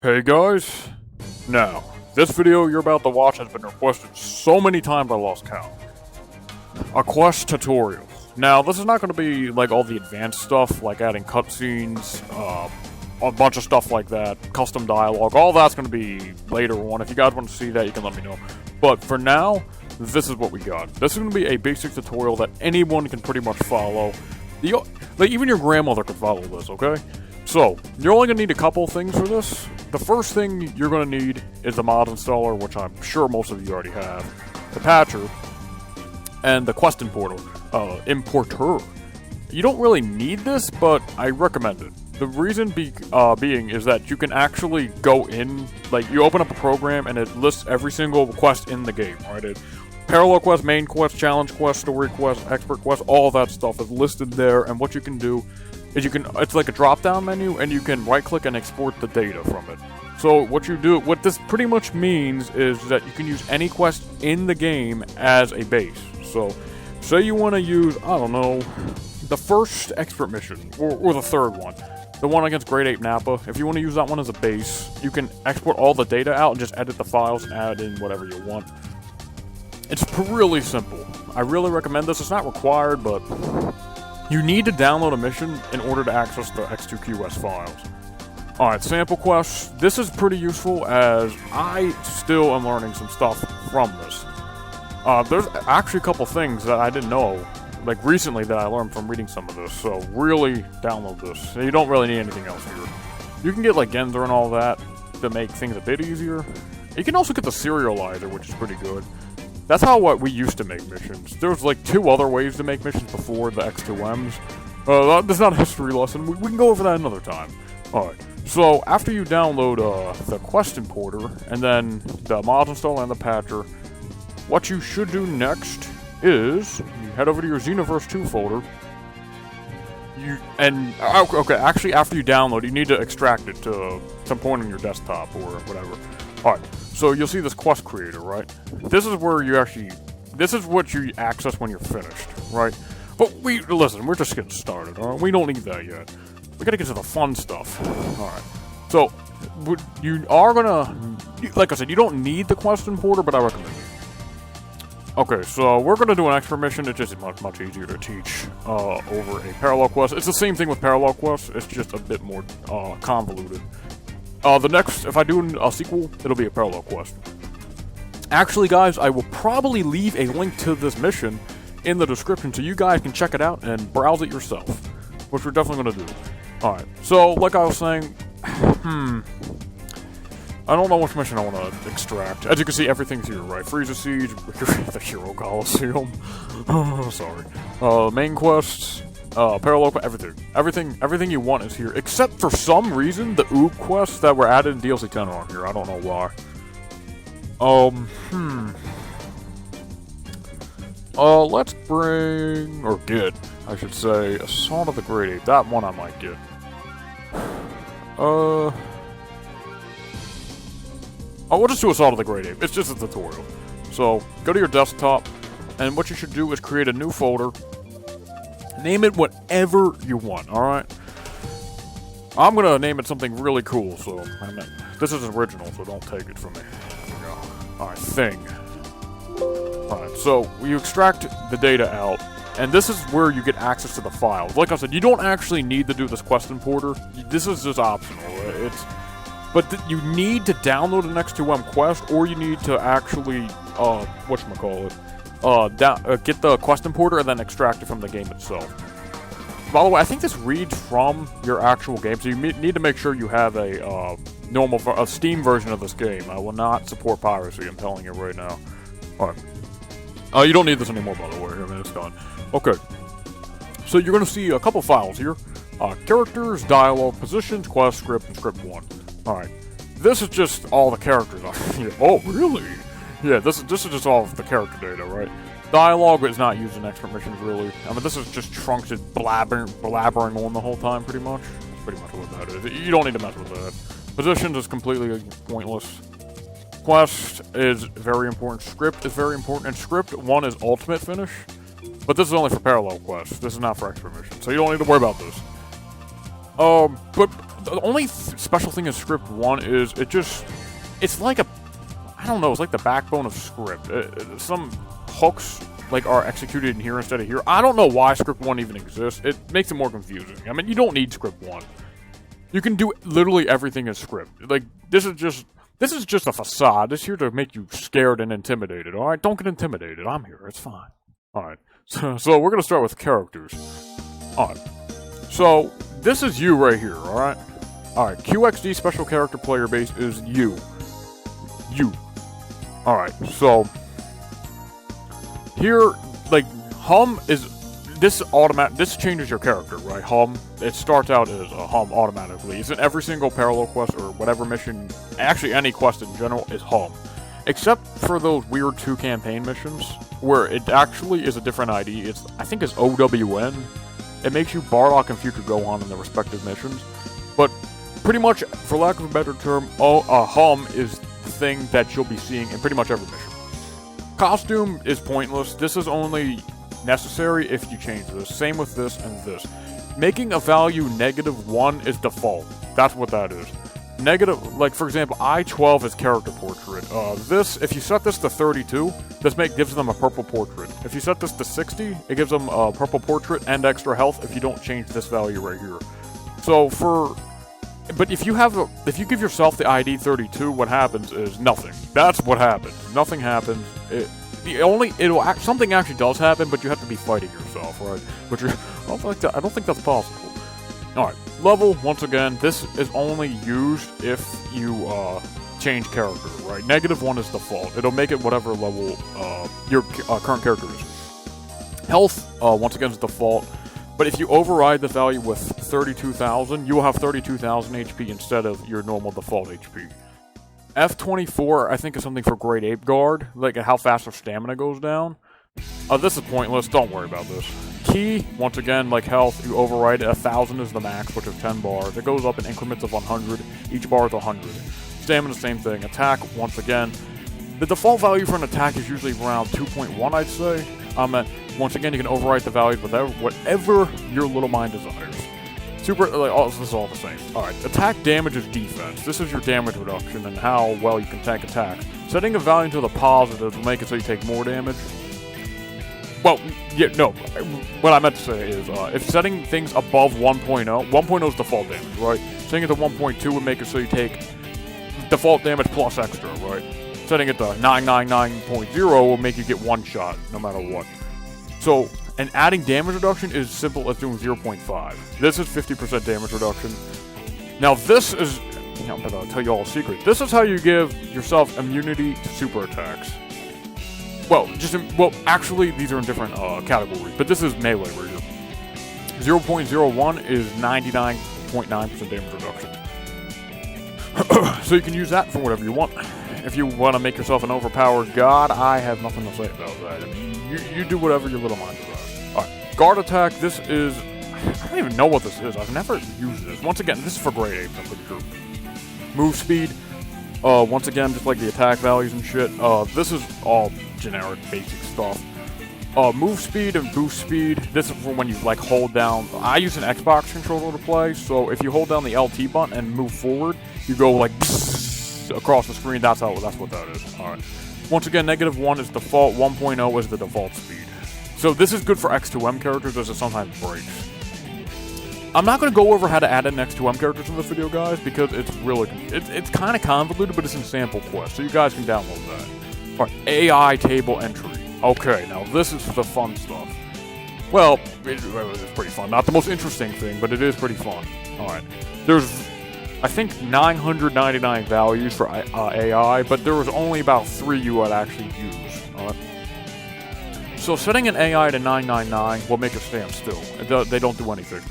Hey guys, now, this video you're about to watch has been requested so many times I lost count. A quest tutorial. Now, this is not going to be like all the advanced stuff, like adding cutscenes, a bunch of stuff like that, custom dialogue, all that's going to be later on. If you guys want to see that, you can let me know. But for now, this is what we got. This is going to be a basic tutorial that anyone can pretty much follow. Like, even your grandmother could follow this, okay? So, you're only going to need a couple things for this. The first thing you're going to need is the mod installer, which I'm sure most of you already have, the patcher, and the quest importer. You don't really need this, but I recommend it. The reason being is that you can actually go in, like, you open up a program and it lists every single quest in the game, right? Parallel quest, main quest, challenge quest, story quest, expert quest, all that stuff is listed there, and what you can do is it's like a drop-down menu, and you can right-click and export the data from it. So what this pretty much means is that you can use any quest in the game as a base. So, say you want to use, I don't know, the first expert mission, or the third one. The one against Grade 8 Nappa. If you want to use that one as a base, you can export all the data out and just edit the files and add in whatever you want. It's really simple. I really recommend this. It's not required, but you need to download a mission in order to access the X2QS files. Alright, sample quests. This is pretty useful as I still am learning some stuff from this. There's actually a couple things that I didn't know, like recently, that I learned from reading some of this, so really download this. You don't really need anything else here. You can get like Genzer and all that to make things a bit easier. You can also get the serializer, which is pretty good. That's how we used to make missions. There's like 2 other ways to make missions before the X2Ms. That's not a history lesson. We can go over that another time. Alright, so after you download the quest importer, and then the mod installer and the patcher, what you should do next is you head over to your Xenoverse 2 folder. Actually, after you download, you need to extract it to some point on your desktop or whatever. Alright. So you'll see this quest creator, right? This is where this is what you access when you're finished, right? But listen, we're just getting started, alright? We don't need that yet. We gotta get to the fun stuff. Alright. So, you are gonna, like I said, you don't need the quest importer, but I recommend it. Okay, so we're gonna do an expert mission. It's just much easier to teach over a parallel quest. It's the same thing with parallel quests, it's just a bit more convoluted. If I do a sequel, it'll be a parallel quest. Actually, guys, I will probably leave a link to this mission in the description so you guys can check it out and browse it yourself, which we're definitely going to do. Alright, so, like I was saying, I don't know which mission I want to extract. As you can see, everything's here, right? Frieza Siege, the Hero Coliseum, sorry, main quests, parallel, everything you want is here, except for some reason, the Oob quests that were added in DLC 10 are on here. I don't know why. Let's bring, or get, I should say, Assault of the Grade 8. That one I might get. We'll just do Assault of the Grade 8. It's just a tutorial. So, go to your desktop, and what you should do is create a new folder. Name it whatever you want, alright? I'm gonna name it something really cool, so, this is original, so don't take it from me. There we go. Alright, thing. Alright, so, you extract the data out, and this is where you get access to the files. Like I said, you don't actually need to do this quest importer. This is just optional. But you need to download an X2M quest, or you need to actually, get the quest importer and then extract it from the game itself. By the way, I think this reads from your actual game, so you need to make sure you have a Steam version of this game. I will not support piracy, I'm telling you right now. Alright. You don't need this anymore, by the way. I mean, it's done. Okay. So you're going to see a couple files here. Characters, dialogue, positions, quest, script, and script 1. Alright. This is just all the characters. Oh, really? Yeah, this is just all of the character data, right? Dialogue is not used in expert missions, really. I mean, this is just Trunks just blabbering on the whole time, pretty much. That's pretty much what that is. You don't need to mess with that. Positions is completely pointless. Quest is very important. Script is very important. And script 1 is ultimate finish. But this is only for parallel quests. This is not for expert missions. So you don't need to worry about this. But the only special thing in script 1 is it's like I don't know, it's like the backbone of script. Some hooks like are executed in here instead of here. I don't know why script 1 even exists. It makes it more confusing. I mean, you don't need script 1. You can do literally everything in script. Like, this is just a facade. It's here to make you scared and intimidated, alright? Don't get intimidated. I'm here. It's fine. Alright. So we're gonna start with characters. Alright. So, this is you right here, alright? Alright, QXD special character player base is you. You. Alright, so here, like, hum is this changes your character, right? Hum, it starts out as a hum automatically. It's in every single parallel quest or whatever mission, actually any quest in general is hum. Except for those weird 2 campaign missions, where it actually is a different ID. I think it's OWN. It makes you Bardock and Future Gohan in their respective missions. But pretty much, for lack of a better term, hum is the thing that you'll be seeing in pretty much every mission. Costume is pointless. This is only necessary if you change this. Same with this and this. Making a value -1 is default. That's what that is. Negative, like for example, I-12 is character portrait. If you set this to 32, this gives them a purple portrait. If you set this to 60, it gives them a purple portrait and extra health if you don't change this value right here. So but if you give yourself the ID 32, what happens is nothing. That's what happens. Nothing happens. Something actually does happen, but you have to be fighting yourself, right? I don't think that's possible. Alright, level, once again, this is only used if you change character, right? -1 is default. It'll make it whatever level your current character is. Health, once again, is default. But if you override the value with 32,000, you will have 32,000 HP instead of your normal default HP. F24, I think, is something for Great Ape Guard, like how fast their stamina goes down. This is pointless, don't worry about this. Key, once again, like health, you override it, 1,000 is the max, which is 10 bars. It goes up in increments of 100, each bar is 100. Stamina, same thing. Attack, once again, the default value for an attack is usually around 2.1, I'd say. Once again, you can override the values with whatever your little mind desires. This is all the same. Alright, attack, damage is defense. This is your damage reduction and how well you can tank attacks. Setting a value to the positive will make it so you take more damage. Well, yeah, no. What I meant to say is, if setting things above 1.0, 1.0 is default damage, right? Setting it to 1.2 would make it so you take default damage plus extra, right? Setting it to 999.0 will make you get one shot, no matter what. So, and adding damage reduction is simple as doing 0.5. This is 50% damage reduction. Now this is, I'm gonna tell you all a secret. This is how you give yourself immunity to super attacks. Well, actually, these are in different categories, but this is melee right here. 0.01 is 99.9% damage reduction. So you can use that for whatever you want. If you want to make yourself an overpowered god, I have nothing to say about that. I mean, you do whatever your little mind desires. Alright, guard attack, this is... I don't even know what this is. I've never used this. Once again, this is for Great Apes, I'm pretty sure. Move speed, once again, just like the attack values and shit, this is all generic, basic stuff. Move speed and boost speed, this is for when you, like, hold down... I use an Xbox controller to play, so if you hold down the LT button and move forward, you go, like, across the screen. That's what that is. Alright. Once again, -1 is default, 1.0 is the default speed. So this is good for X2M characters, as it sometimes breaks. I'm not going to go over how to add in X2M characters in this video, guys, because it's really... It's kind of convoluted, but it's in sample quest, so you guys can download that. Alright, AI table entry. Okay, now this is the fun stuff. Well, it's pretty fun. Not the most interesting thing, but it is pretty fun. Alright. There's, I think, 999 values for AI, but there was only about 3 you would actually use. Alright. So setting an AI to 999 will make it stand still. They don't do anything.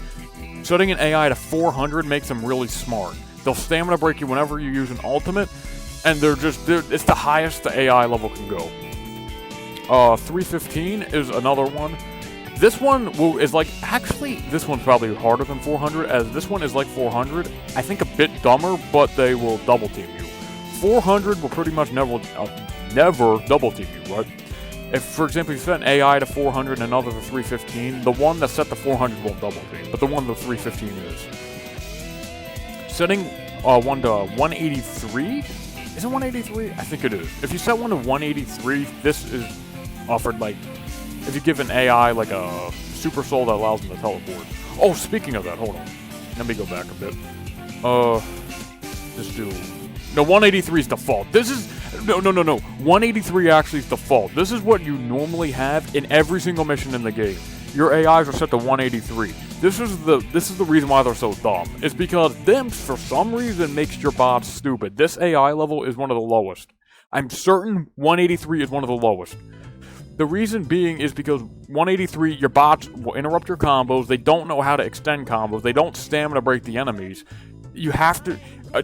Setting an AI to 400 makes them really smart. They'll stamina break you whenever you use an ultimate, and it's the highest the AI level can go. 315 is another one. This one is like, actually, this one's probably harder than 400, as this one is like 400. I think a bit dumber, but they will double team you. 400 will pretty much never double team you, right? If, for example, you set an AI to 400 and another to 315, the one that's set to 400 won't double team, but the one to 315 is. setting one to 183. Is it 183? I think it is. If you set one to 183, this is offered like if you give an AI like a super soul that allows them to teleport. Oh, speaking of that, hold on. Let me go back a bit. Just do. No, 183 is default. This is no. 183 actually is default. This is what you normally have in every single mission in the game. Your AIs are set to 183. This is the reason why they're so dumb. It's because them, for some reason, makes your bots stupid. This AI level is one of the lowest. I'm certain 183 is one of the lowest. The reason being is because 183, your bots will interrupt your combos. They don't know how to extend combos. They don't stamina break the enemies. You have to.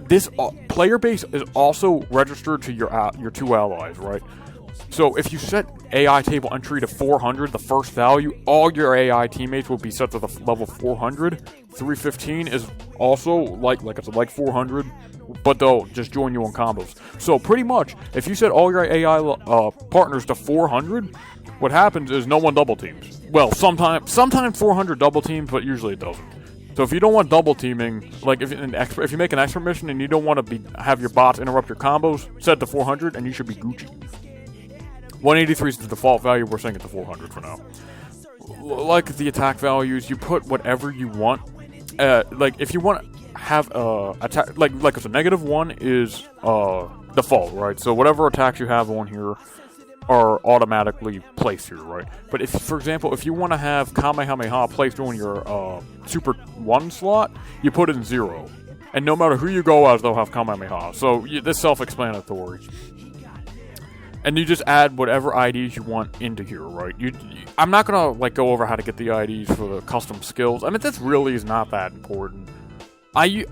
This player base is also registered to your two allies, right? So if you set AI table entry to 400, the first value, all your AI teammates will be set to the level 400. 315 is also like 400, but they'll just join you on combos. So pretty much, if you set all your AI partners to 400, what happens is no one double teams. Well, sometimes 400 double teams, but usually it doesn't. So if you don't want double teaming, like if you make an expert mission and you don't want to have your bots interrupt your combos, set to 400 and you should be Gucci. 183 is the default value. We're saying it to 400 for now. Like the attack values, you put whatever you want. Like if you want to have attack, like it's a -1 is default, right? So whatever attacks you have on here are automatically placed here, right? But if, for example, if you want to have Kamehameha placed on your Super 1 slot, you put it in 0. And no matter who you go as, they'll have Kamehameha. So this is self-explanatory. And you just add whatever IDs you want into here, right? I'm not gonna go over how to get the IDs for the custom skills. I mean, this really is not that important. I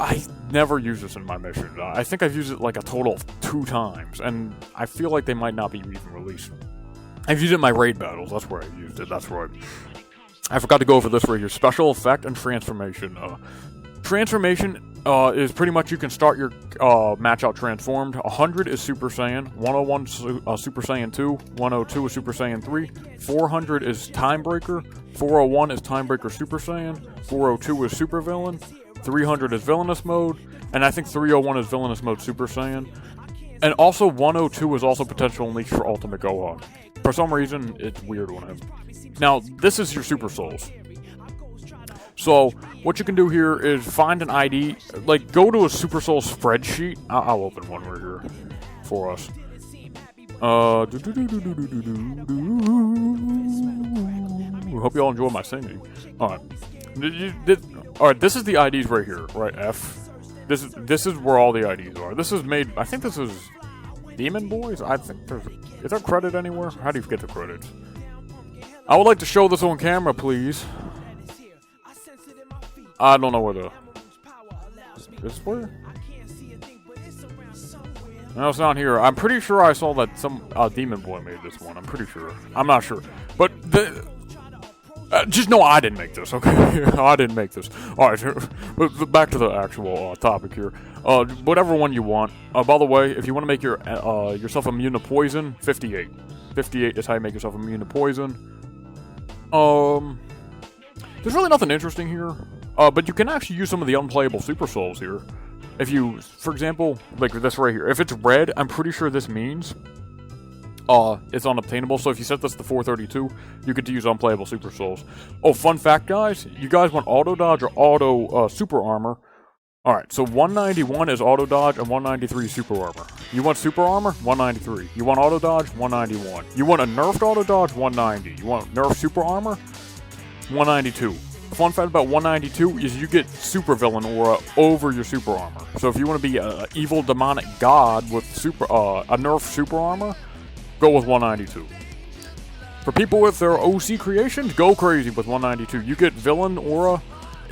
never use this in my mission. I think I've used it like a total of 2 times, and I feel like they might not be even released. I've used it in my raid battles. That's where I used it. That's right. I forgot to go over this right here. Special effect and transformation. Transformation is pretty much you can start your match out transformed. 100 is Super Saiyan, 101 is Super Saiyan 2, 102 is Super Saiyan 3, 400 is Time Breaker, 401 is Time Breaker Super Saiyan, 402 is Super Villain, 300 is Villainous Mode, and I think 301 is Villainous Mode Super Saiyan. And also 102 is also potential unleash for Ultimate Gohan. For some reason, it's weird on him. Now, this is your Super Souls. So, what you can do here is find an ID, go to a Super Soul spreadsheet. I'll open one right here for us. Hope you all enjoy my singing. Alright. Alright, this is the IDs right here, right? F. This is where all the IDs are. This is made, I think this is DemonBoy? I think is there credit anywhere? How do you get the credits? I would like to show this on camera, please. I don't know where the... This where? No, it's not here. I'm pretty sure I saw that some DemonBoy made this one. I'm pretty sure. I'm not sure. But just know I didn't make this, okay? I didn't make this. Alright, back to the actual topic here. Whatever one you want. By the way, if you want to make yourself immune to poison, 58. 58 is how you make yourself immune to poison. There's really nothing interesting here. But you can actually use some of the unplayable Super Souls here. If you, for example, like this right here. If it's red, I'm pretty sure this means it's unobtainable. So if you set this to 432, you get to use unplayable Super Souls. Oh, fun fact, guys. You guys want auto dodge or auto super armor? Alright, so 191 is auto dodge and 193 is super armor. You want super armor? 193. You want auto dodge? 191. You want a nerfed auto dodge? 190. You want nerfed super armor? 192. The fun fact about 192 is you get super villain aura over your super armor. So if you want to be an evil demonic god with a nerf super armor, go with 192. For people with their OC creations, go crazy with 192. You get villain aura.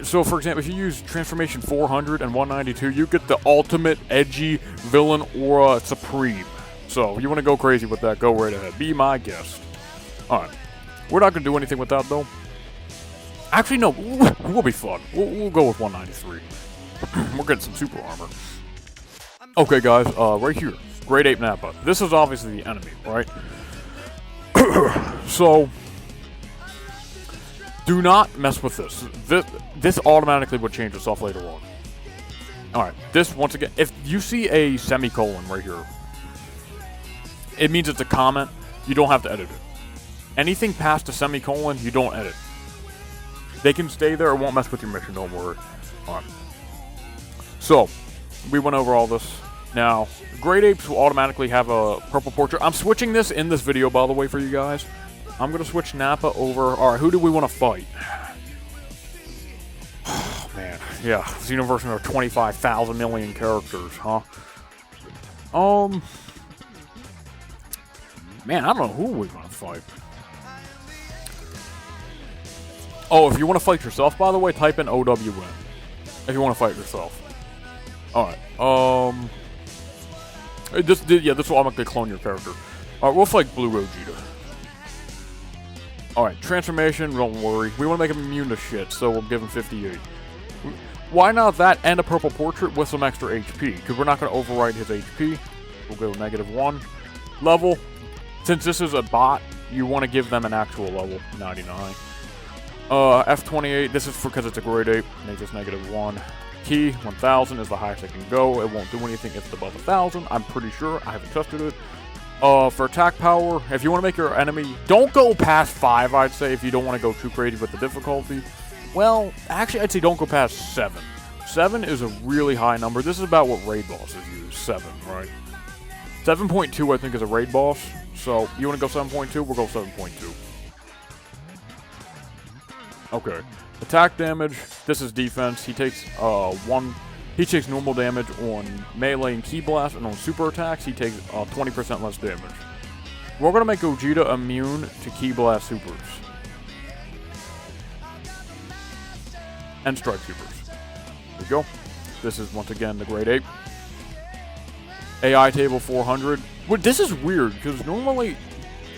So for example, if you use transformation 400 and 192, you get the ultimate edgy villain aura supreme. So if you want to go crazy with that, go right ahead. Be my guest. Alright. We're not going to do anything with that though. Actually, no, we'll be fun. We'll go with 193. We're getting some super armor. Okay, guys, right here. Great Ape Nappa. This is obviously the enemy, right? So, do not mess with this. This automatically would change itself later on. Alright, this, once again, if you see a semicolon right here, it means it's a comment. You don't have to edit it. Anything past a semicolon, you don't edit. They can stay there, it won't mess with your mission, don't worry. Alright. So, we went over all this. Now, Great Apes will automatically have a purple portrait. I'm switching this in this video, by the way, for you guys. I'm going to switch Nappa over. Alright, who do we want to fight? Oh, man. Yeah, Xenoverse are 25,000 million characters, huh? Man, I don't know who we want to fight. Oh, if you want to fight yourself, by the way, type in OWN. If you want to fight yourself. Alright, this will automatically clone your character. Alright, we'll fight Blue Gogeta. Alright, transformation, don't worry. We want to make him immune to shit, so we'll give him 58. Why not that and a purple portrait with some extra HP? Because we're not going to overwrite his HP. We'll go -1. Level, since this is a bot, you want to give them an actual level, 99. F28, this is because it's a Great Ape, make this -1. Key, 1000 is the highest it can go. It won't do anything if it's above 1000. I'm pretty sure. I haven't tested it. For attack power, if you want to make your enemy, don't go past 5, I'd say, if you don't want to go too crazy with the difficulty. Well, actually, I'd say don't go past 7. 7 is a really high number. This is about what raid bosses use, 7, right? 7.2, I think, is a raid boss. So, you want to go 7.2? We'll go 7.2. Okay. Attack damage, this is defense. He takes he takes normal damage on melee and ki blast, and on super attacks he takes 20% less damage. We're gonna make Gogeta immune to ki blast supers. And strike supers. There we go. This is once again the Great Ape. AI table 400. Well, this is weird, because normally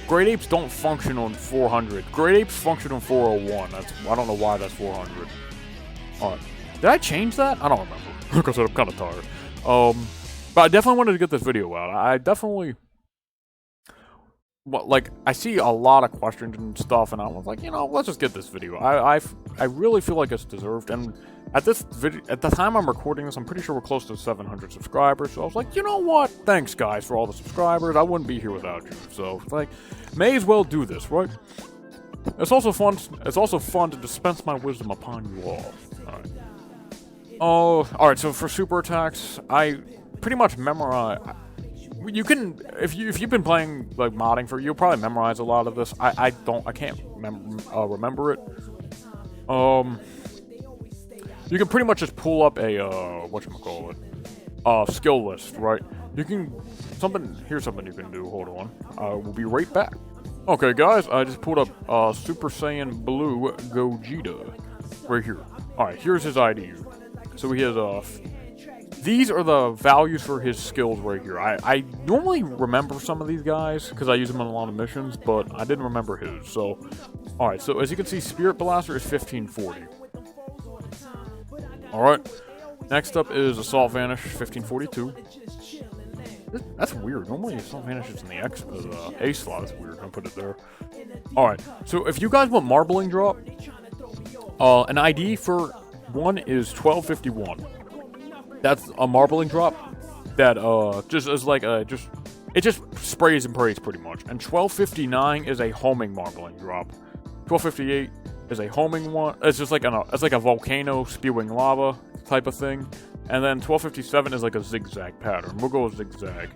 Great Apes don't function on 400. Great Apes function on 401. I don't know why that's 400. Alright. Did I change that? I don't remember. Because I'm kind of tired. But I definitely wanted to get this video out. I definitely... Well, like, I see a lot of questions and stuff, and I was like, you know, let's just get this video. I really feel like it's deserved, and at the time I'm recording this, I'm pretty sure we're close to 700 subscribers, so I was like, you know what? Thanks, guys, for all the subscribers. I wouldn't be here without you, so, like, may as well do this, right? It's also fun to dispense my wisdom upon you all. Alright. Oh, alright, so for super attacks, I pretty much memorize... You can, if you've been playing, like, modding you'll probably memorize a lot of this. I can't remember it. You can pretty much just pull up a, skill list, right? You can, here's something you can do, hold on. We'll be right back. Okay, guys, I just pulled up, Super Saiyan Blue Gogeta, right here. Alright, here's his ID. So he has, these are the values for his skills right here. I normally remember some of these guys, because I use them on a lot of missions, but I didn't remember his, so... Alright, so as you can see, Spirit Blaster is 1540. Alright, next up is Assault Vanish, 1542. That's weird. Normally Assault Vanish is in the A slot. That's weird. I'll put it there. Alright, so if you guys want Marbling Drop, an ID for one is 1251. That's a Marbling Drop that just is like it just sprays and prays pretty much. And 1259 is a homing Marbling Drop. 1258 is a homing one. It's just like a volcano spewing lava type of thing. And then 1257 is like a zigzag pattern. We'll go with zigzag.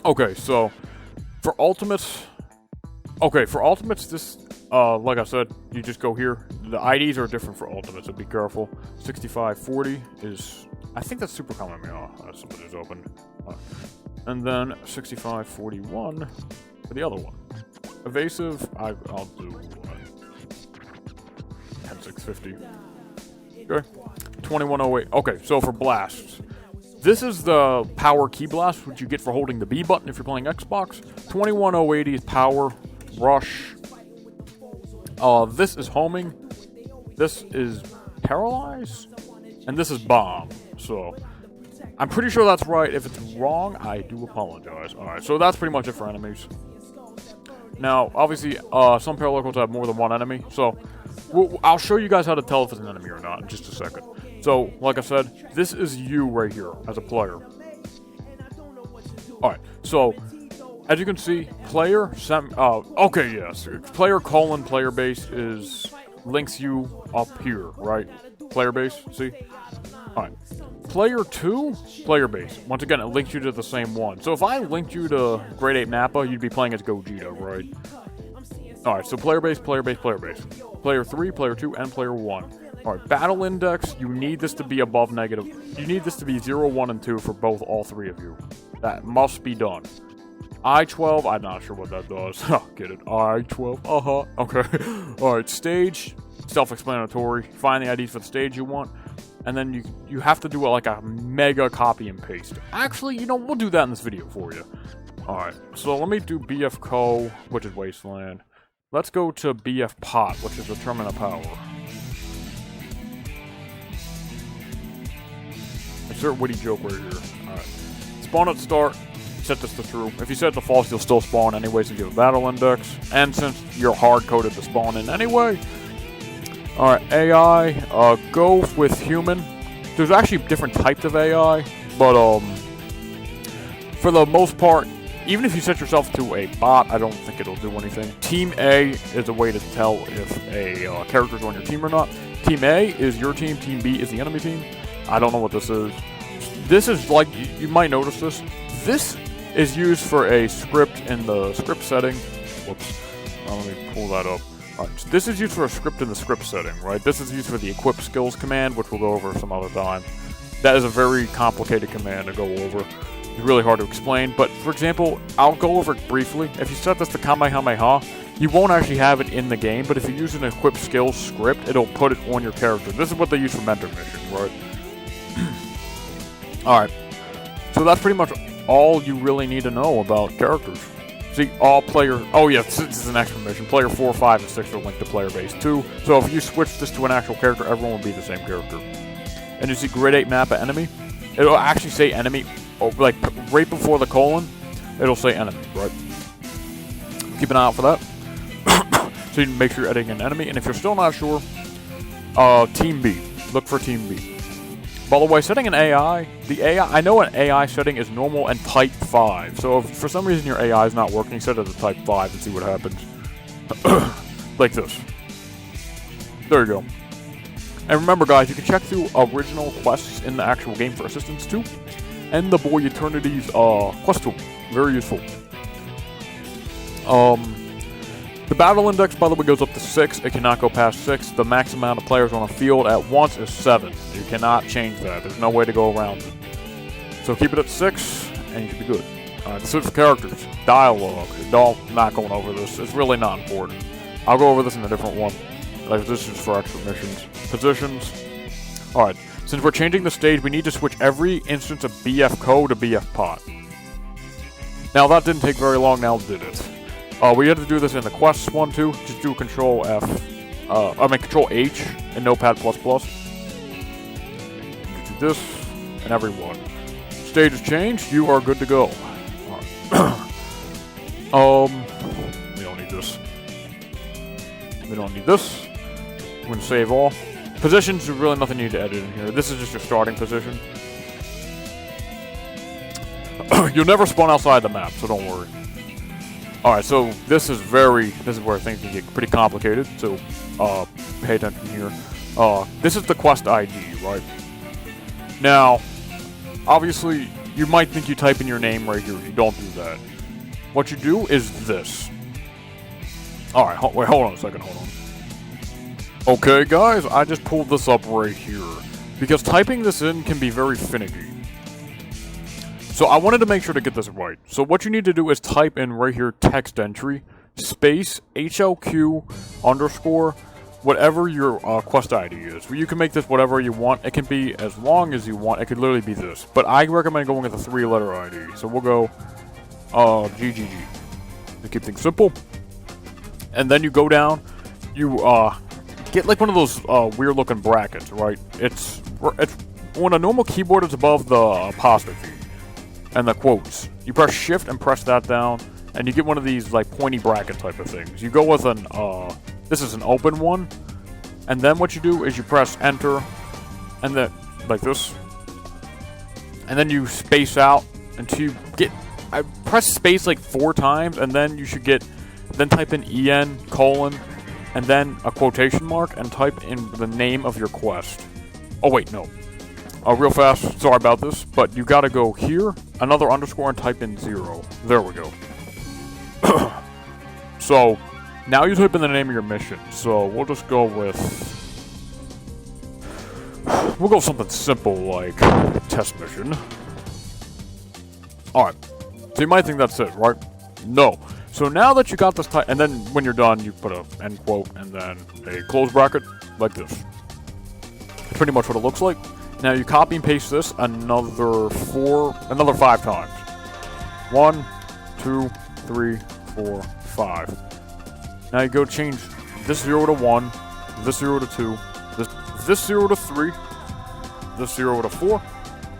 Okay, so for ultimates, this like I said, you just go here. The IDs are different for ultimates, so be careful. 6540 is, I think that's super common. Somebody's open. And then 6541 for the other one. Evasive, I'll do 10650. Okay. 2108. Okay, so for blasts, this is the power key blast, which you get for holding the B button if you're playing Xbox. 21080 is power, rush. This is homing. This is paralyze, and this is bomb. So I'm pretty sure that's right. If it's wrong, I do apologize. All right, so that's pretty much it for enemies. Now, obviously, some paralocals have more than one enemy, so Well, I'll show you guys how to tell if it's an enemy or not in just a second. So, like I said, this is you right here as a player. Alright, so, as you can see, player, okay, yes. Player : player base links you up here, right? Player base, see? Alright. Player 2, player base. Once again, it links you to the same one. So if I linked you to Grade 8 Nappa, you'd be playing as Gogeta, right? Alright, so player base, player base, player base. Player 3, player 2, and player 1. Alright, battle index, you need this to be above negative. You need this to be 0, 1, and 2 for all three of you. That must be done. I-12, I'm not sure what that does. Get it? I-12, okay. Alright, stage, self-explanatory. Find the IDs for the stage you want. And then you have to do like a mega copy and paste. Actually, you know, we'll do that in this video for you. Alright, so let me do BF Co, which is Wasteland. Let's go to BF Pot, which is Determine of Power. Insert witty joke right here. Alright. Spawn at start, set this to true. If you set it to false, you'll still spawn anyway since you have a battle index. And since you're hard-coded to spawn in anyway. Alright, AI, go with human. There's actually different types of AI, but for the most part, even if you set yourself to a bot, I don't think it'll do anything. Team A is a way to tell if a character's on your team or not. Team A is your team, Team B is the enemy team. I don't know what this is. This is like, you might notice this. This is used for a script in the script setting. Whoops, let me pull that up. Alright, so this is used for a script in the script setting, right? This is used for the equip skills command, which we'll go over some other time. That is a very complicated command to go over. It's really hard to explain, but for example, I'll go over it briefly. If you set this to Kamehameha, you won't actually have it in the game, but if you use an equip skills script, it'll put it on your character. This is what they use for mentor missions, right? Alright, so that's pretty much all you really need to know about characters. See, all player... Oh yeah, this is an extra mission. Player 4, 5, and 6 are linked to player base 2. So if you switch this to an actual character, everyone will be the same character. And you see Grade 8 Nappa enemy. It'll actually say enemy, like right before the colon, it'll say enemy, right? Keep an eye out for that. So you can make sure you're editing an enemy. And if you're still not sure, Team B. Look for Team B. By the way, setting an AI, I know an AI setting is normal and type 5. So if for some reason your AI is not working, set it to type 5 and see what happens. Like this. There you go. And remember guys, you can check through original quests in the actual game for assistance too. And the Boy Eternity's quest tool. Very useful. The battle index, by the way, goes up to 6. It cannot go past 6. The max amount of players on a field at once is 7. You cannot change that. There's no way to go around it. So keep it at 6, and you should be good. Alright, this is for characters. Dialogue. Not going over this. It's really not important. I'll go over this in a different one. Like, this is for extra missions. Positions. Alright, since we're changing the stage, we need to switch every instance of BF Co to BF Pot. Now, that didn't take very long, now did it? We had to do this in the quests one too. Just do Control F. Control H in Notepad++. Do this and every one. Stage is changed. You are good to go. Alright. We don't need this. We don't need this. I'm gonna save all. Positions, there's really nothing you need to edit in here. This is just your starting position. You'll never spawn outside the map, so don't worry. Alright, so this is where things can get pretty complicated, so pay attention here. This is the quest ID, right? Now, obviously, you might think you type in your name right here. You don't do that. What you do is this. Alright, wait, hold on a second, hold on. Okay, guys, I just pulled this up right here. Because typing this in can be very finicky. So I wanted to make sure to get this right. So what you need to do is type in right here text entry, space, HLQ, underscore, whatever your quest ID is. You can make this whatever you want. It can be as long as you want. It could literally be this. But I recommend going with a 3-letter ID. So we'll go GGG to keep things simple. And then you go down, you get like one of those weird looking brackets, right? It's on a normal keyboard, it's above the apostrophe. And the quotes. You press shift and press that down, and you get one of these like pointy bracket type of things. You go with an, this is an open one, And then what you do is you press enter, and then, like this. And then you space out until you get, I press space like 4 times, and then you should get, then type in EN, colon, and then a quotation mark, and type in the name of your quest. Oh wait, no. Real fast, sorry about this, but you gotta go here, another underscore, and type in 0. There we go. So, now you type in the name of your mission. So, we'll just go with... We'll go with something simple, like test mission. Alright. So you might think that's it, right? No. So now that you got this type, and then when you're done, you put a end quote, and then a close bracket, like this. That's pretty much what it looks like. Now you copy and paste this another 5 times. 1, 2, 3, 4, 5. Now you go change this 0 to 1, this 0 to 2, this 0 to 3, this 0 to 4,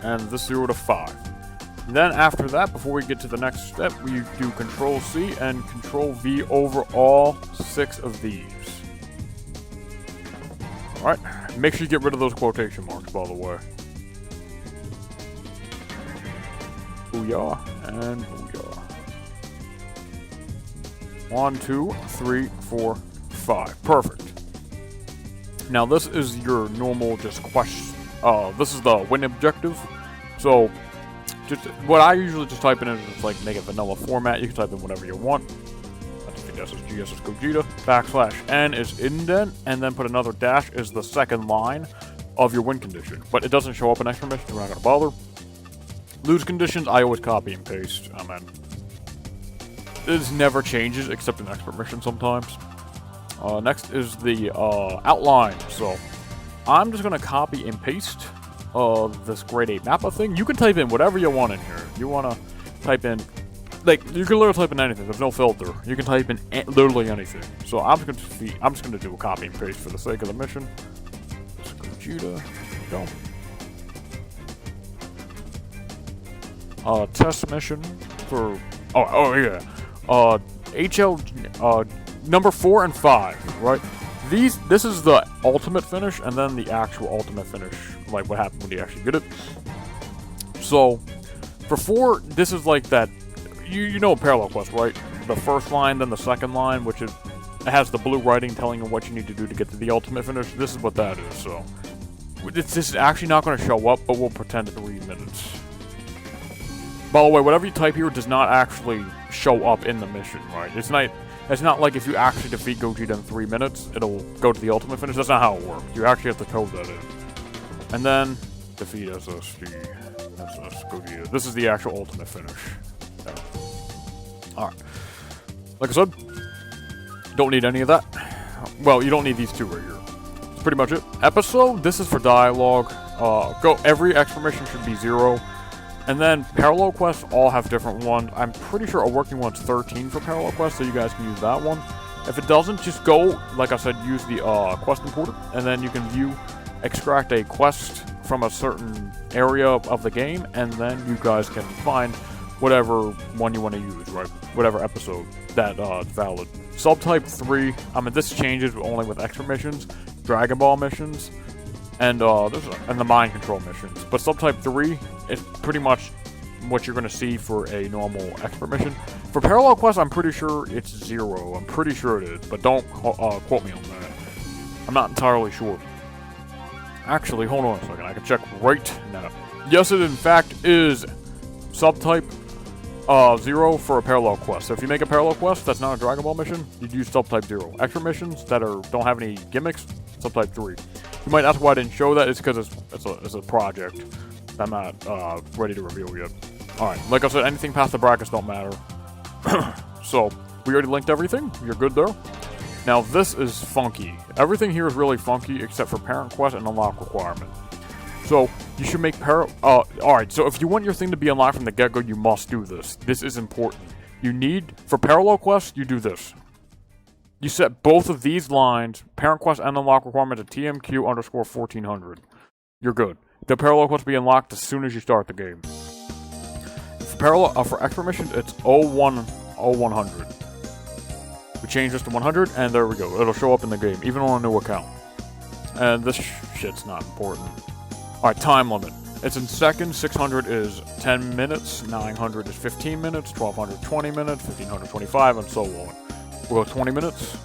and this 0 to 5. Then after that, before we get to the next step, we do Control C and Control V over all 6 of these. Alright, make sure you get rid of those quotation marks, by the way. Booyah, and booyah. 1, 2, 3, 4, 5. Perfect. Now this is your normal just question. This is the win objective. So, just what I usually just type in is just like make it vanilla format. You can type in whatever you want. GSS Gogeta, \n is indent, and then put another dash is the second line of your win condition. But it doesn't show up in exclamation, we're not gonna bother. Lose conditions, I always copy and paste. This never changes except in expert mission sometimes. Next is the outline. So I'm just gonna copy and paste this grade 8 Mappa thing. You can type in whatever you want in here. You wanna type in, like, you can literally type in anything. There's no filter. You can type in literally anything. So I'm just gonna do a copy and paste for the sake of the mission. Gogeta, go. Test mission for HL number 4 and 5, right? This is the ultimate finish, and then the actual ultimate finish, like what happened when you actually get it. So for 4, this is like that. You know a parallel quest, right? The first line, then the second line, which is, it has the blue writing telling you what you need to do to get to the ultimate finish. This is what that is. So this is actually not going to show up, but we'll pretend 3 minutes. By the way, whatever you type here does not actually show up in the mission, right? It's not like if you actually defeat Gogeta in 3 minutes, it'll go to the ultimate finish. That's not how it works. You actually have to code that in. And then defeat SS Gogeta. This is the actual ultimate finish. Yeah. Alright. Like I said, don't need any of that. Well, you don't need these 2 right here. That's pretty much it. Episode, this is for dialogue. Every exclamation should be 0. And then parallel quests all have different ones. I'm pretty sure a working one's 13 for parallel quests, so you guys can use that one. If it doesn't, just go, like I said, use the quest importer, and then you can extract a quest from a certain area of the game, and then you guys can find whatever one you want to use, right? Whatever episode that is valid. Subtype 3, this changes only with extra missions, Dragon Ball missions, and the mind control missions. But subtype 3 is pretty much what you're going to see for a normal expert mission. For parallel quests, I'm pretty sure it's 0. I'm pretty sure it is, but don't quote me on that. I'm not entirely sure. Actually, hold on a second. I can check right now. Yes, it in fact is subtype 0 for a parallel quest. So if you make a parallel quest that's not a Dragon Ball mission, you'd use subtype 0. Extra missions that don't have any gimmicks, subtype 3. You might ask why I didn't show that. It's because it's a project I'm not ready to reveal yet. Alright, like I said, anything past the brackets don't matter. So, we already linked everything. You're good there. Now, this is funky. Everything here is really funky except for parent quest and unlock requirement. So, you should make alright, so if you want your thing to be unlocked from the get-go, you must do this. This is important. For parallel quests, you do this. You set both of these lines, parent quest and unlock requirement, to TMQ_1400. You're good. The parallel quest will be unlocked as soon as you start the game. For expert missions, it's 0100. We change this to 100, and there we go. It'll show up in the game, even on a new account. And this shit's not important. Alright, time limit. It's in seconds, 600 is 10 minutes, 900 is 15 minutes, 1200 20 minutes, 1500 25, and so on. We'll go 20 minutes.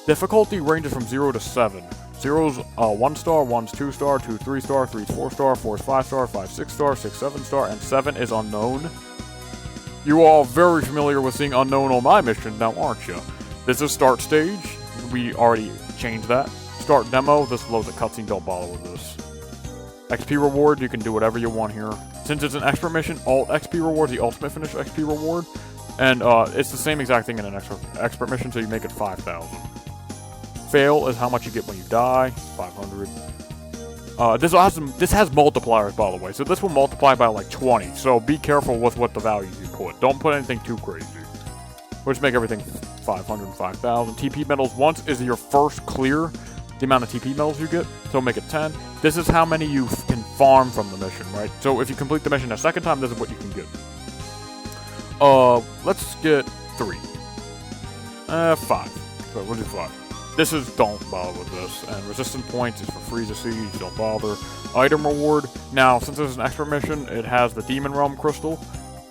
Difficulty ranges from 0 to 7. 0's 1 star, 1's 2 star, 2's 3 star, 3's 4 star, 4's 5 star, 5's 6 star, 6's 7 star, and 7 is unknown. You are all very familiar with seeing unknown on my mission now, aren't you? This is start stage. We already changed that. Start demo. This loads a cutscene. Don't bother with this. XP reward. You can do whatever you want here. Since it's an expert mission, alt XP reward is the ultimate finish XP reward. And this the same exact thing in an expert mission, so you make it 5,000. Fail is how much you get when you die, 500. This has multipliers, by the way, so this will multiply by like 20, so be careful with what the values you put. Don't put anything too crazy. We'll just make everything 500 and 5,000. TP medals once is your first clear, the amount of TP medals you get, so make it 10. This is how many you can farm from the mission, right? So if you complete the mission a second time, this is what you can get. Let's get 3. 5. So we'll do 5. This is, don't bother with this. And resistance points is for free to see, don't bother. Item reward. Now, since this is an expert mission, it has the Demon Realm Crystal.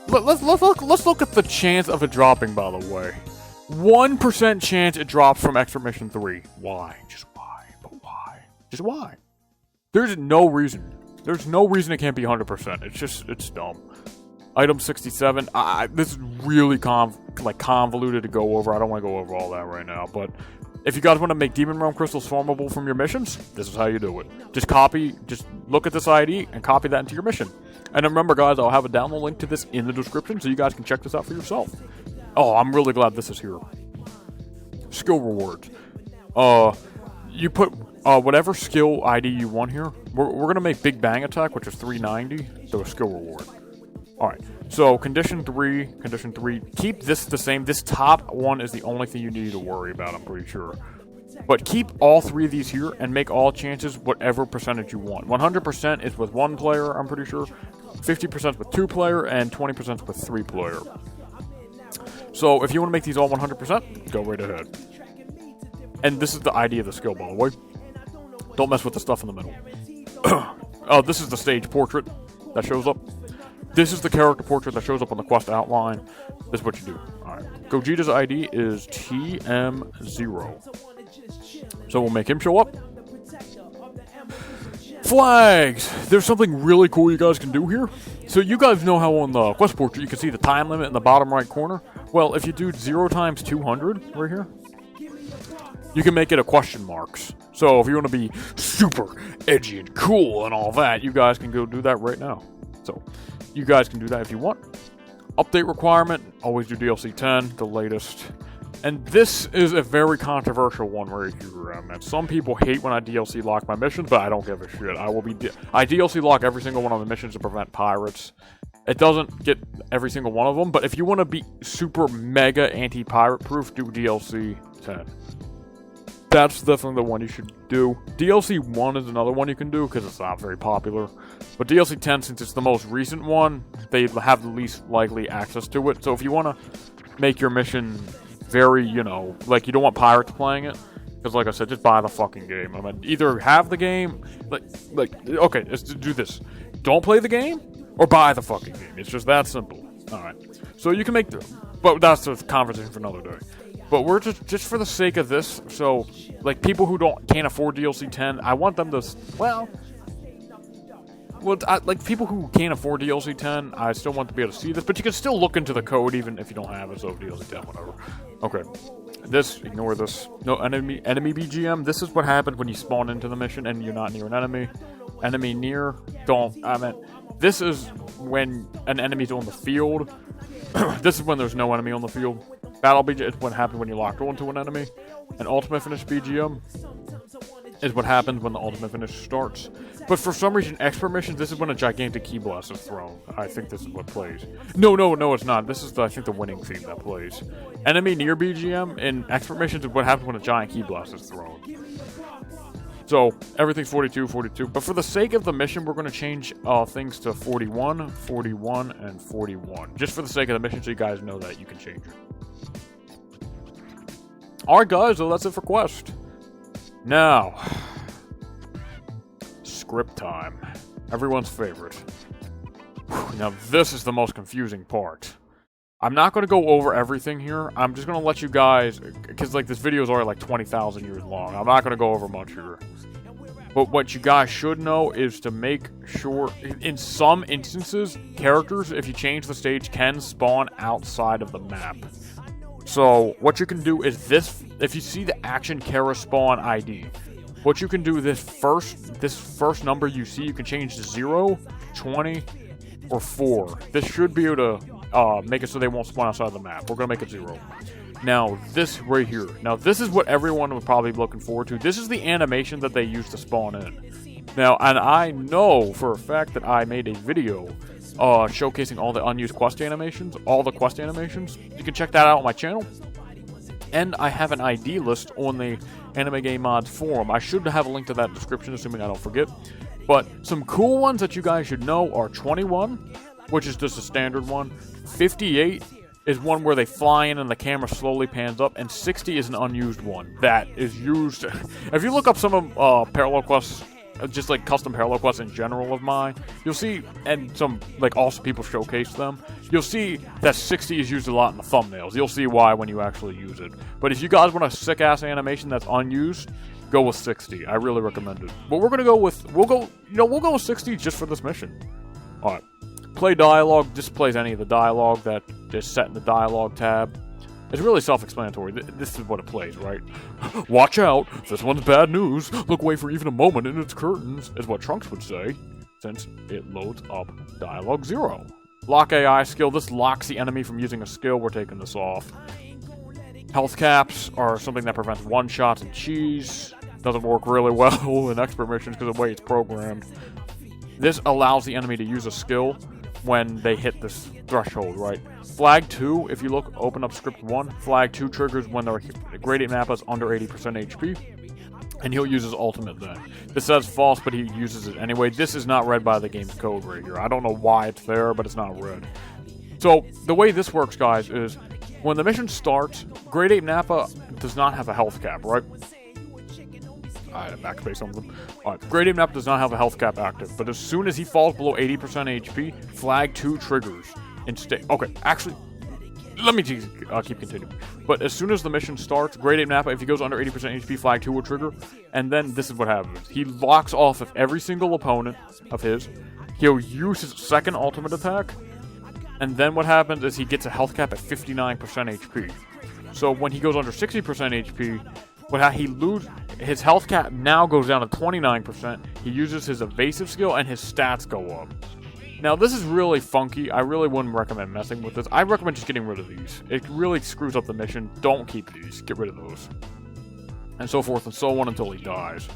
Let's look at the chance of it dropping, by the way. 1% chance it drops from expert mission 3. Why? Just why? But why? Just why? There's no reason. There's no reason it can't be 100%. It's dumb. Item 67. This is really convoluted to go over. I don't want to go over all that right now, but if you guys want to make Demon Realm Crystals farmable from your missions, this is how you do it. Just look at this ID and copy that into your mission. And remember, guys, I'll have a download link to this in the description so you guys can check this out for yourself. Oh, I'm really glad this is here. Skill rewards. You put whatever skill ID you want here. We're going to make Big Bang Attack, which is 390, so a skill reward. Alright, so condition 3, keep this the same. This top one is the only thing you need to worry about, I'm pretty sure. But keep all 3 of these here and make all chances whatever percentage you want. 100% is with 1 player, I'm pretty sure. 50% with 2 player, and 20% with 3 player. So if you want to make these all 100%, go right ahead. And this is the ID of the skill, by the way. Don't mess with the stuff in the middle. This is the stage portrait that shows up. This is the character portrait that shows up on the quest outline. This is what you do. Alright. Gogeta's ID is TM0. So we'll make him show up. Flags! There's something really cool you guys can do here. So you guys know how on the quest portrait you can see the time limit in the bottom right corner? Well, if you do 0 times 200 right here, you can make it a question marks. So if you want to be super edgy and cool and all that, you guys can go do that right now. So you guys can do that if you want. Update requirement, always do DLC 10, the latest. And this is a very controversial one right here, man. Some people hate when I DLC lock my missions, but I don't give a shit. I DLC lock every single one of the missions to prevent pirates. It doesn't get every single one of them, but if you want to be super mega anti-pirate proof, do DLC 10. That's definitely the one you should do. DLC 1 is another one you can do, because it's not very popular. But DLC 10, since it's the most recent one, they have the least likely access to it. So if you want to make your mission very, you know, like you don't want pirates playing it, because like I said, just buy the fucking game. I mean, either have the game, okay, let's do this. Don't play the game, or buy the fucking game. It's just that simple. Alright. So you can make but that's a conversation for another day. But we're just for the sake of this, so like people who can't afford DLC 10, I want them to like people who can't afford DLC 10, I still want to be able to see this, but you can still look into the code even if you don't have it. So DLC 10, whatever. Okay, ignore this. No enemy BGM. This is what happens when you spawn into the mission and you're not near an enemy. Enemy near. This is when an enemy's on the field. This is when there's no enemy on the field. Battle BGM is what happens when you locked onto an enemy. And ultimate finish BGM is what happens when the ultimate finish starts. But for some reason, expert missions, this is when a gigantic key blast is thrown. I think this is what plays. No, it's not. This is, I think, the winning theme that plays. Enemy near BGM in expert missions is what happens when a giant key blast is thrown. So, everything's 42, 42. But for the sake of the mission, we're going to change things to 41, 41, and 41. Just for the sake of the mission, so you guys know that you can change it. Alright guys, so that's it for Quest. Now, script time. Everyone's favorite. Whew, now this is the most confusing part. I'm not going to go over everything here. I'm just going to let you guys, because like this video is already like 20,000 years long. I'm not going to go over much here. But what you guys should know is to make sure, in some instances, characters, if you change the stage, can spawn outside of the map. So what you can do is this, if you see the action Kara spawn ID, what you can do, this first number you see, you can change to 0, 20, or 4. This should be able to make it so they won't spawn outside of the map. We're going to make it 0. Now, this right here. Now, this is what everyone would probably be looking forward to. This is the animation that they use to spawn in. Now, and I know for a fact that I made a video showcasing all the unused quest animations, all the quest animations. You can check that out on my channel. And I have an ID list on the Anime Game Mods forum. I should have a link to that in the description, assuming I don't forget. But some cool ones that you guys should know are 21, which is just a standard one. 58 is one where they fly in and the camera slowly pans up, and 60 is an unused one that is used. If you look up some of parallel quests, just like custom parallel quests in general of mine, you'll see, and some like awesome people showcase them, you'll see that 60 is used a lot in the thumbnails. You'll see why when you actually use it. But if you guys want a sick ass animation that's unused, go with 60. I really recommend it. But we're gonna go with we'll go with 60 just for this mission. All right. Play dialogue displays any of the dialogue that is set in the dialogue tab. It's really self-explanatory. This is what it plays, right? Watch out! This one's bad news! Look away for even a moment in its curtains, is what Trunks would say, since it loads up dialogue 0. Lock AI skill. This locks the enemy from using a skill. We're taking this off. Health caps are something that prevents one-shots and cheese. Doesn't work really well in expert missions because of the way it's programmed. This allows the enemy to use a skill when they hit this threshold, right? Flag 2, if you look, open up script 1, flag 2 triggers when the grade 8 Nappa is under 80% HP, and he'll use his ultimate then. This says false, but he uses it anyway. This is not read by the game's code right here. I don't know why it's there, but it's not read. So, the way this works, guys, is when the mission starts, grade 8 Nappa does not have a health cap, right? Alright, backspace something. Alright, grade 8 Nappa does not have a health cap active, but as soon as he falls below 80% HP, flag 2 triggers. Instead, okay, actually, let me keep continuing. But as soon as the mission starts, grade 8 Nappa, if he goes under 80% HP, flag 2 will trigger, and then this is what happens. He locks off of every single opponent of his, he'll use his second ultimate attack, and then what happens is he gets a health cap at 59% HP. So when he goes under 60% HP, his health cap now goes down to 29%. He uses his evasive skill and his stats go up. Now this is really funky. I really wouldn't recommend messing with this. I recommend just getting rid of these. It really screws up the mission. Don't keep these. Get rid of those. And so forth and so on until he dies.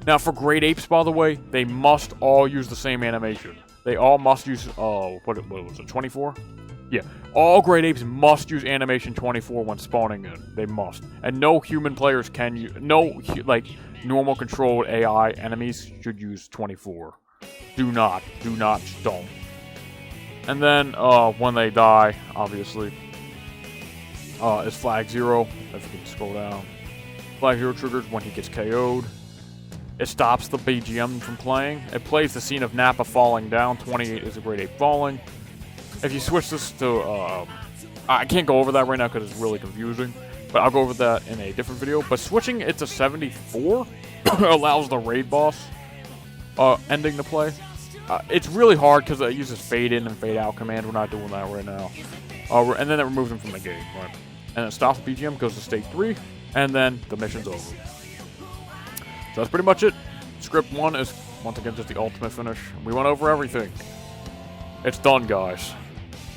Now for grade 8s, by the way, they must all use the same animation. They all must use, what was it, 24? Yeah, all grade 8s must use animation 24 when spawning in. They must. And no human players can use, normal controlled AI enemies should use 24. Do not, don't. And then, when they die, obviously, is flag 0, if you can scroll down. Flag 0 triggers when he gets KO'd. It stops the BGM from playing. It plays the scene of Nappa falling down. 28 is a grade 8 falling. If you switch this to, I can't go over that right now because it's really confusing, but I'll go over that in a different video. But switching it to 74 allows the raid boss ending to play. It's really hard because it uses fade in and fade out command. We're not doing that right now. And then it removes him from the game, right? And it stops BGM, goes to stage 3, and then the mission's over. So that's pretty much it. Script 1 is, once again, just the ultimate finish. We went over everything. It's done, guys.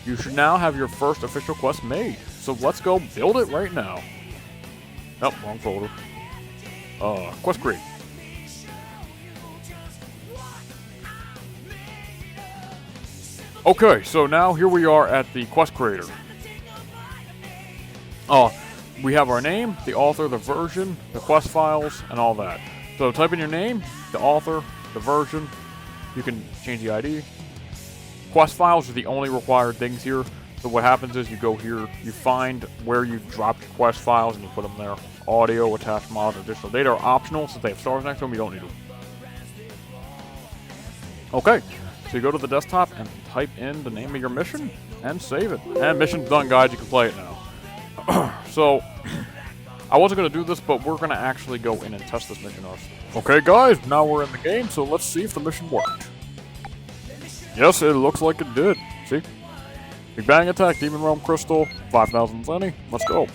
You should now have your first official quest made. So let's go build it right now. Nope, wrong folder. Quest create. Okay, so now here we are at the quest creator. We have our name, the author, the version, the quest files, and all that. So type in your name, the author, the version. You can change the ID. Quest files are the only required things here. So what happens is you go here, you find where you dropped your quest files, and you put them there. Audio, attached mods, additional data are optional. Since they have stars next to them, you don't need them. Okay, so you go to the desktop and type in the name of your mission and save it. And mission's done, guys. You can play it now. So, I wasn't going to do this, but we're going to actually go in and test this mission ourselves. Okay, guys, now we're in the game, so let's see if the mission worked. Yes, it looks like it did. See? Big Bang Attack, Demon Realm Crystal, 5,000 Zenny. Let's go.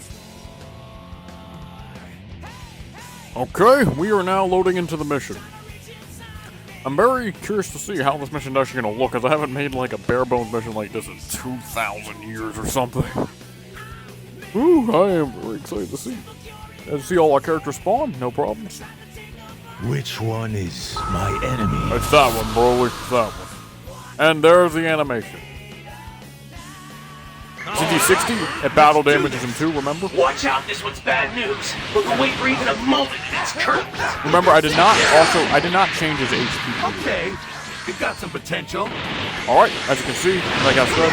Okay, we are now loading into the mission. I'm very curious to see how this mission is actually going to look, because I haven't made like a bare bones mission like this in 2,000 years or something. Ooh, I am very excited to see. And see all our characters spawn, no problems. Which one is my enemy? It's that one, Broly. It's that one. And there's the animation. CD60 at battle damages him too, remember? Watch out, this one's bad news. We'll wait for even a moment in its curtains. Remember, I did not change his HP. Okay, you've got some potential. Alright, as you can see, like I said,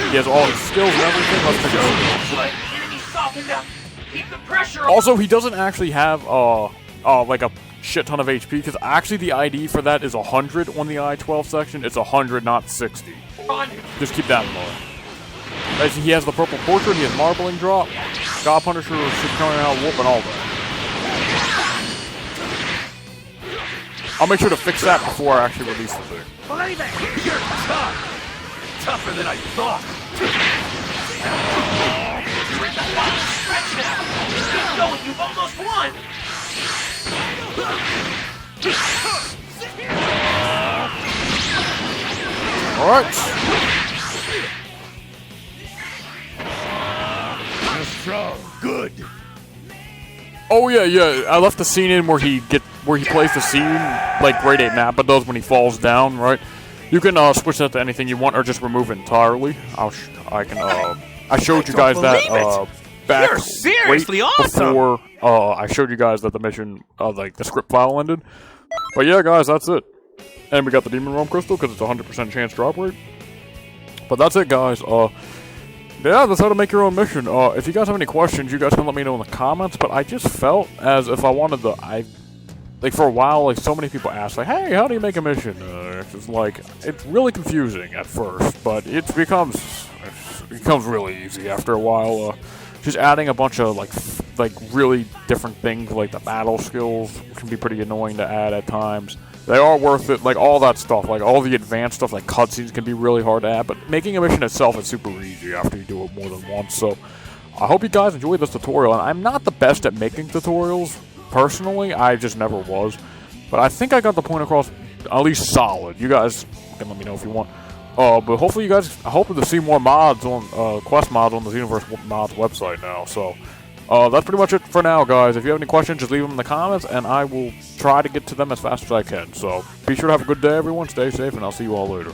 he has all his skills and everything. Let's pick it up. Enemy softened up. Keep the pressure on. Also, he doesn't actually have like a shit ton of HP, because actually the ID for that is 100 on the I-12 section. It's 100, not 60. Just keep that in mind. As he has the purple portrait, he has marbling drop, God Punisher, should come out, whoop, and all that. I'll make sure to fix that before I actually release the thing. Believe it! You're tough! Tougher than I thought! Keep going, you've almost won. Alright. You're strong. Good. Oh yeah. I left the scene in where he plays the scene like grade 8 Nappa does when he falls down, right? You can switch that to anything you want, or just remove it entirely. I showed you guys that back You're seriously awesome. before I showed you guys that the mission, like the script file ended. But yeah, guys, that's it. And we got the Demon Realm Crystal because it's 100% chance drop rate. But that's it, guys. Yeah, that's how to make your own mission. If you guys have any questions, you guys can let me know in the comments. But I just felt as if I wanted to, like for a while, like so many people ask, like, hey, how do you make a mission? It's just like, it's really confusing at first, but it becomes really easy after a while. Just adding a bunch of like really different things, like the battle skills can be pretty annoying to add at times. They are worth it, like all that stuff, like all the advanced stuff, like cutscenes can be really hard to add, but making a mission itself is super easy after you do it more than once. So I hope you guys enjoyed this tutorial, and I'm not the best at making tutorials, personally, I just never was, but I think I got the point across at least solid. You guys can let me know if you want. But hopefully you guys, I hope to see more mods on, quest mods on the Xenoverse mods website now, so that's pretty much it for now, guys. If you have any questions, just leave them in the comments, and I will try to get to them as fast as I can. So, be sure to have a good day, everyone. Stay safe, and I'll see you all later.